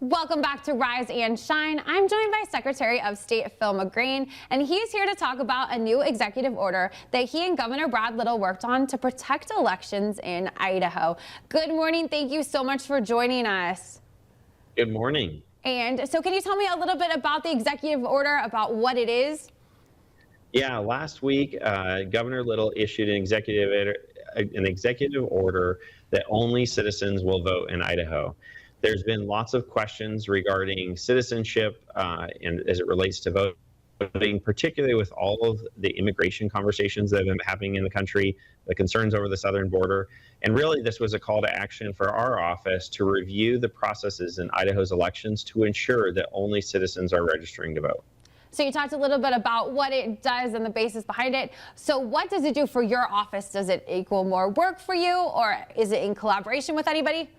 Welcome back to Rise and Shine. I'm joined by Secretary of State Phil McGrane, and he's here to talk about a new executive order that he and Governor Brad Little worked on to protect elections in Idaho. Good morning. Thank you so much for joining us. Good morning. And so can you tell me a little bit about the executive order, about what it is? Yeah, last week, Governor Little issued an executive order that only citizens will vote in Idaho. There's been lots of questions regarding citizenship and as it relates to voting, particularly with all of the immigration conversations that have been happening in the country, the concerns over the southern border. And really, this was a call to action for our office to review the processes in Idaho's elections to ensure that only citizens are registering to vote. So you talked a little bit about what it does and the basis behind it. So what does it do for your office? Does it equal more work for you, or is it in collaboration with anybody?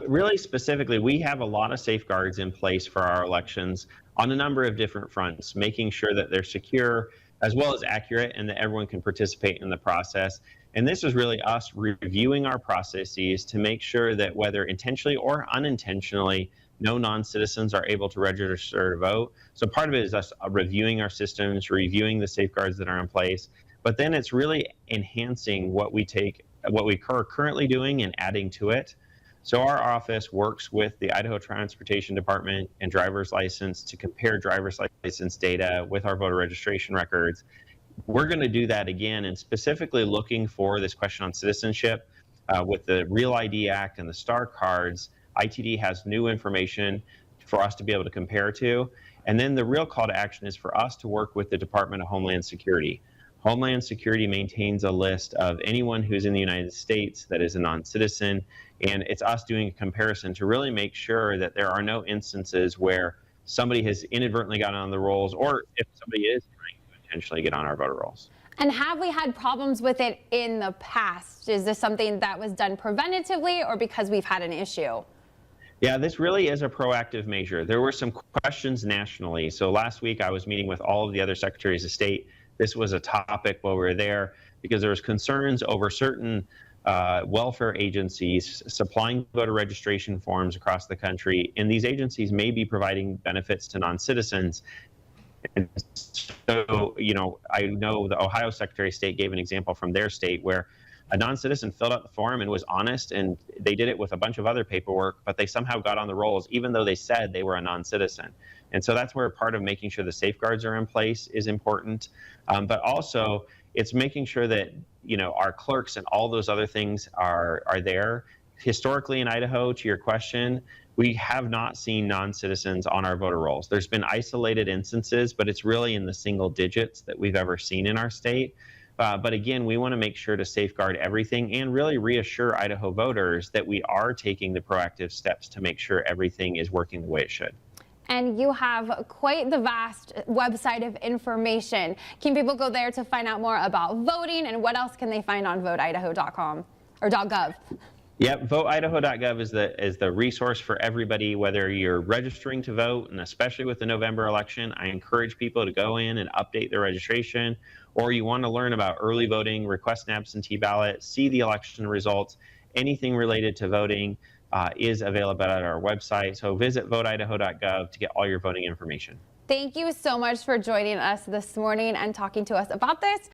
Really specifically, we have a lot of safeguards in place for our elections on a number of different fronts, making sure that they're secure as well as accurate and that everyone can participate in the process. And this is really us reviewing our processes to make sure that whether intentionally or unintentionally, no non-citizens are able to register to vote. So part of it is us reviewing our systems, reviewing the safeguards that are in place, but then it's really enhancing what we are currently doing and adding to it. So our office works with the Idaho Transportation Department and driver's license to compare driver's license data with our voter registration records. We're going to do that again, and specifically looking for this question on citizenship with the Real ID Act and the STAR cards. ITD has new information for us to be able to compare to. And then the real call to action is for us to work with the Department of Homeland Security. Homeland Security maintains a list of anyone who's in the United States that is a non-citizen, and it's us doing a comparison to really make sure that there are no instances where somebody has inadvertently gotten on the rolls, or if somebody is trying to intentionally get on our voter rolls. And have we had problems with it in the past? Is this something that was done preventatively or because we've had an issue? Yeah, this really is a proactive measure. There were some questions nationally. So last week I was meeting with all of the other secretaries of state. This was a topic while we were there because there was concerns over certain welfare agencies supplying voter registration forms across the country, and these agencies may be providing benefits to non-citizens. And so, I know the Ohio Secretary of State gave an example from their state where a non-citizen filled out the form and was honest, and they did it with a bunch of other paperwork, but they somehow got on the rolls even though they said they were a non-citizen. And so that's where part of making sure the safeguards are in place is important. But also it's making sure that our clerks and all those other things are there. Historically in Idaho, to your question, we have not seen non-citizens on our voter rolls. There's been isolated instances, but it's really in the single digits that we've ever seen in our state. But again, we want to make sure to safeguard everything and really reassure Idaho voters that we are taking the proactive steps to make sure everything is working the way it should. And you have quite the vast website of information. Can people go there to find out more about voting, and what else can they find on voteidaho.com or .gov? Yep, voteidaho.gov is the resource for everybody, whether you're registering to vote, and especially with the November election, I encourage people to go in and update their registration, or you want to learn about early voting, request an absentee ballot, see the election results, anything related to voting is available at our website. So visit voteidaho.gov to get all your voting information. Thank you so much for joining us this morning and talking to us about this.